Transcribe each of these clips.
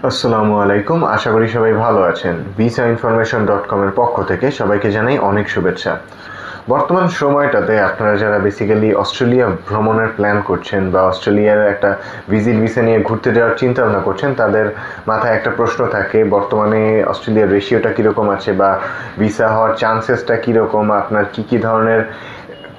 আসসালামু আলাইকুম, আশা করি সবাই ভালো আছেন। visainformation.com এর পক্ষ থেকে সবাইকে জানাই অনেক শুভেচ্ছা। বর্তমান সময়টাতে আপনারা যারা বেসিক্যালি অস্ট্রেলিয়া ভ্রমণের প্ল্যান করছেন বা অস্ট্রেলিয়ার একটা ভিসা নিয়ে ঘুরতে যাওয়ার চিন্তা ভাবনা করছেন, তাদের মাথায় একটা প্রশ্ন থাকে, বর্তমানে অস্ট্রেলিয়ার রেশিওটা কীরকম আছে বা ভিসা হওয়ার চান্সেসটা কীরকম, আপনার কী ধরনের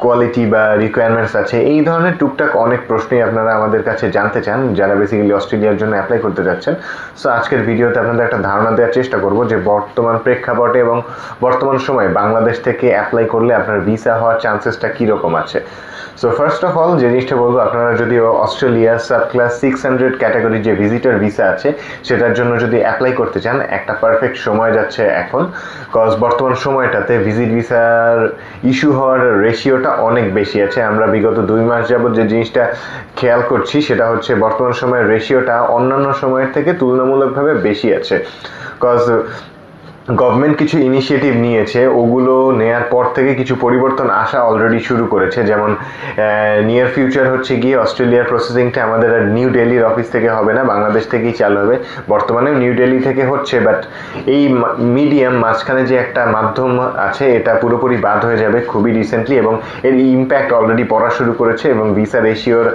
কোয়ালিটি বা রিকোয়ারমেন্টস আছে, এই ধরনের টুকটাক অনেক প্রশ্নই আপনারা আমাদের কাছে জানতে চান যারা বেসিক্যালি অস্ট্রেলিয়ার জন্য অ্যাপ্লাই করতে যাচ্ছেন। সো আজকের ভিডিওতে আপনাদের একটা ধারণা দেওয়ার চেষ্টা করব যে বর্তমান প্রেক্ষাপটে এবং বর্তমান সময়ে বাংলাদেশ থেকে অ্যাপ্লাই করলে আপনার ভিসা হওয়ার চান্সেসটা কীরকম আছে। সো ফার্স্ট অফ অল যে জিনিসটা বলবো, আপনারা যদি অস্ট্রেলিয়া সাব ক্লাস 600 ক্যাটাগরি যে ভিজিটর ভিসা আছে সেটার জন্য যদি অ্যাপ্লাই করতে চান, একটা পারফেক্ট সময় যাচ্ছে এখন। কজ বর্তমান সময়টাতে ভিজিট ভিসার ইস্যু হওয়ার রেশিওটা অনেক বেশি আছে। আমরা বিগত 2 মাস যাবত যে জিনিসটা খেয়াল করছি সেটা হচ্ছে বর্তমান সময়ের রেশিওটা অন্যান্য সময়ের থেকে তুলনামূলকভাবে বেশি আছে। কজ গভর্নমেন্ট কিছু ইনিশিয়েটিভ নিয়েছে, ওগুলো নেয়ার পর থেকে কিছু পরিবর্তন আসা অলরেডি শুরু করেছে। যেমন নিয়ার ফিউচার হচ্ছে গিয়ে অস্ট্রেলিয়ার প্রসেসিংটা আমাদের আর নিউ দিল্লির অফিস থেকে হবে না, বাংলাদেশ থেকেই চালু হবে। বর্তমানেও নিউ দিল্লি থেকে হচ্ছে, বাট এই মিডিয়াম মাঝখানে যে একটা মাধ্যম আছে এটা পুরোপুরি বাদ হয়ে যাবে খুবই রিসেন্টলি, এবং এর ইম্প্যাক্ট অলরেডি পড়া শুরু করেছে এবং ভিসা রেশিওর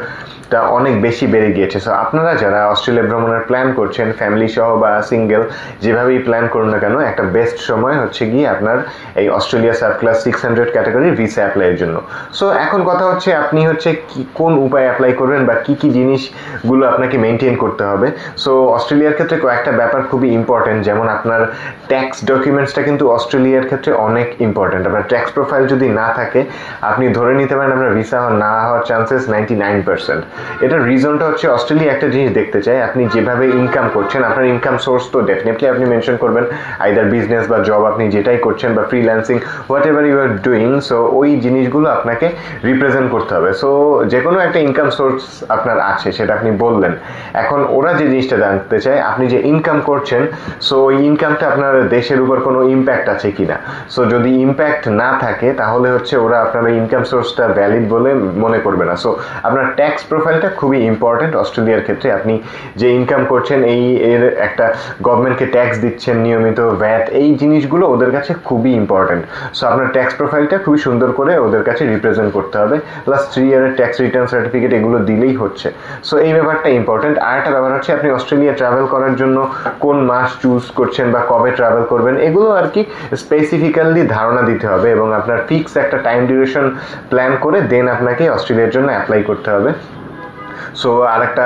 অনেক বেশি বেড়ে গিয়েছে। সো আপনারা যারা অস্ট্রেলিয়া ভ্রমণের প্ল্যান করছেন, ফ্যামিলি সহ বা সিঙ্গেল, যেভাবেই প্ল্যান করুন না কেন, একটা বেস্ট সময় হচ্ছে গিয়ে আপনার এই অস্ট্রেলিয়া সাব ক্লাস 600 ক্যাটাগরির ভিসা অ্যাপ্লাইয়ের জন্য। সো এখন কথা হচ্ছে আপনি হচ্ছে কোন উপায়ে অ্যাপ্লাই করবেন বা কী কী জিনিসগুলো আপনাকে মেনটেন করতে হবে। সো অস্ট্রেলিয়ার ক্ষেত্রে কয়েকটা ব্যাপার খুবই ইম্পর্টেন্ট, যেমন আপনার ট্যাক্স ডকুমেন্টসটা কিন্তু অস্ট্রেলিয়ার ক্ষেত্রে অনেক ইম্পর্টেন্ট। আপনার ট্যাক্স প্রোফাইল যদি না থাকে, আপনি ধরে নিতে পারেন আপনার ভিসা না হওয়ার চান্সেস 99%। এটার রিজনটা হচ্ছে অস্ট্রেলিয়া একটা জিনিস দেখতে চায়, আপনি যেভাবে ইনকাম করছেন, আপনার ইনকাম সোর্স তো ডেফিনেটলি আপনি মেনশন করবেন, আইদার বিজনেস বা জব, আপনি যেটাই করছেন বা freelancing, whatever you are doing. So ওই জিনিসগুলো আপনাকে রিপ্রেজেন্ট করতে হবে। সো যে কোনো একটা ইনকাম সোর্স আপনার আছে সেটা আপনি বললেন। এখন ওরা যে জিনিসটা জানতে চায়, আপনি যে ইনকাম করছেন, সো ওই ইনকামটা আপনার দেশের উপর কোনো ইম্প্যাক্ট আছে কিনা। সো যদি ইম্প্যাক্ট না থাকে তাহলে হচ্ছে ওরা আপনার ইনকাম সোর্সটা ভ্যালিড বলে মনে করবে না। সো আপনার ট্যাক্স প্রোফাইলটা খুবই ইম্পর্টেন্ট অস্ট্রেলিয়ার ক্ষেত্রে। আপনি যে ইনকাম করছেন, এর একটা গভর্নমেন্টকে ট্যাক্স দিচ্ছেন নিয়মিত, ভ্যাট, এই জিনিসগুলো ওদের কাছে খুবই ইম্পর্টেন্ট। সো আপনার ট্যাক্স প্রোফাইলটা খুবই সুন্দর করে ওদের কাছে রিপ্রেজেন্ট করতে হবে। লাস্ট 3 ইয়ারের ট্যাক্স রিটার্ন সার্টিফিকেট এগুলো দিলেই হচ্ছে। সো এই ব্যাপারটা ইম্পর্টেন্ট। আর একটা ব্যাপার হচ্ছে আপনি অস্ট্রেলিয়া ট্রাভেল করার জন্য কোন মাস চুজ করছেন বা কবে ট্রাভেল করবেন, এগুলো আর কি স্পেসিফিক্যালি ধারণা দিতে হবে এবং আপনার ফিক্স একটা টাইম ডিউরেশন প্ল্যান করে দেন আপনাকে অস্ট্রেলিয়ার জন্য অ্যাপ্লাই করতে হবে। সো আরেকটা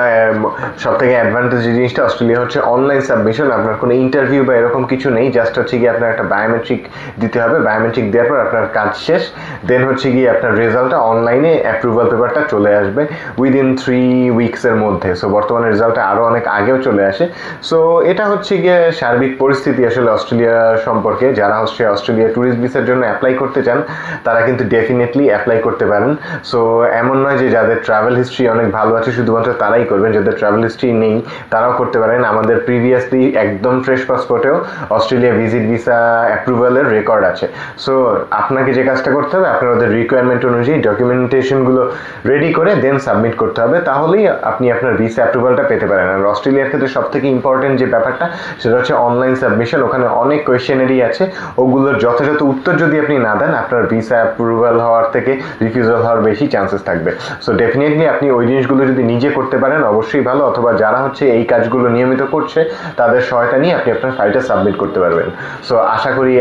সব থেকে অ্যাডভান্টেজ যে জিনিসটা অস্ট্রেলিয়া হচ্ছে অনলাইন সাবমিশন, আপনার কোনো ইন্টারভিউ বা এরকম কিছু নেই। জাস্ট হচ্ছে গিয়ে আপনার একটা বায়োমেট্রিক দিতে হবে, বায়োমেট্রিক দেওয়ার পর আপনার কাজ শেষ, দেন হচ্ছে গিয়ে আপনার রেজাল্টটা অনলাইনে অ্যাপ্রুভাল পেপারটা চলে আসবে উইদিন 3 উইকসের মধ্যে। সো বর্তমানে রেজাল্টটা আরও অনেক আগেও চলে আসে। সো এটা হচ্ছে গিয়ে সার্বিক পরিস্থিতি আসলে অস্ট্রেলিয়া সম্পর্কে। যারা হচ্ছে অস্ট্রেলিয়া ট্যুরিস্ট ভিসার জন্য অ্যাপ্লাই করতে চান তারা কিন্তু ডেফিনেটলি অ্যাপ্লাই করতে পারেন। সো এমন নয় যে যাদের ট্রাভেল হিস্ট্রি অনেক ভালো আছে শুধুমাত্র তারাই করবেন, যাদের ট্রাভেল হিস্ট্রি নেই তারাও করতে পারেন। আমাদের প্রিভিয়াসলি একদম ফ্রেশ পাসপোর্টেও অস্ট্রেলিয়া ভিজিট ভিসা অ্যাপ্রুভালের রেকর্ড আছে। সো আপনাকে যে কাজটা করতে হবে, আপনার ওদের রিকোয়ারমেন্ট অনুযায়ী ডকুমেন্টেশনগুলো রেডি করে দেন সাবমিট করতে হবে, তাহলেই আপনি আপনার ভিসা অ্যাপ্রুভালটা পেতে পারেন। আর অস্ট্রেলিয়ার ক্ষেত্রে সব থেকে ইম্পর্টেন্ট যে ব্যাপারটা সেটা হচ্ছে অনলাইন সাবমিশন। ওখানে অনেক কোয়েশ্চেনারি আছে, ওগুলোর যথাযথ উত্তর যদি আপনি না দেন, আপনার ভিসা অ্যাপ্রুভাল হওয়ার থেকে রিফিউজাল হওয়ার বেশি চান্সেস থাকবে। সো ডেফিনেটলি আপনি ওই জিনিসগুলো যদি নিজে করতে পারেন অবশ্যই ভালো, অথবা যারা হচ্ছে এই কাজগুলো নিয়মিত করছে তাদের সহায়তা নিয়ে আপনি আপনার ফাইলটা সাবমিট করতে পারবেন। সো আশা করি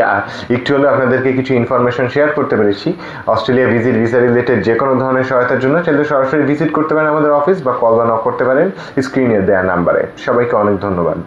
একটু হলেও আপনাদেরকে কিছু ইনফরমেশন শেয়ার করতে পেরেছি। অস্ট্রেলিয়া ভিজিট ভিসা রিলেটেড যে কোনো ধরনের সহায়তার জন্য চাইলে সরাসরি ভিজিট করতে পারেন আমাদের অফিস, বা কল বা নক করতে পারেন স্ক্রিনে দেওয়া নাম্বারে। সবাইকে অনেক ধন্যবাদ।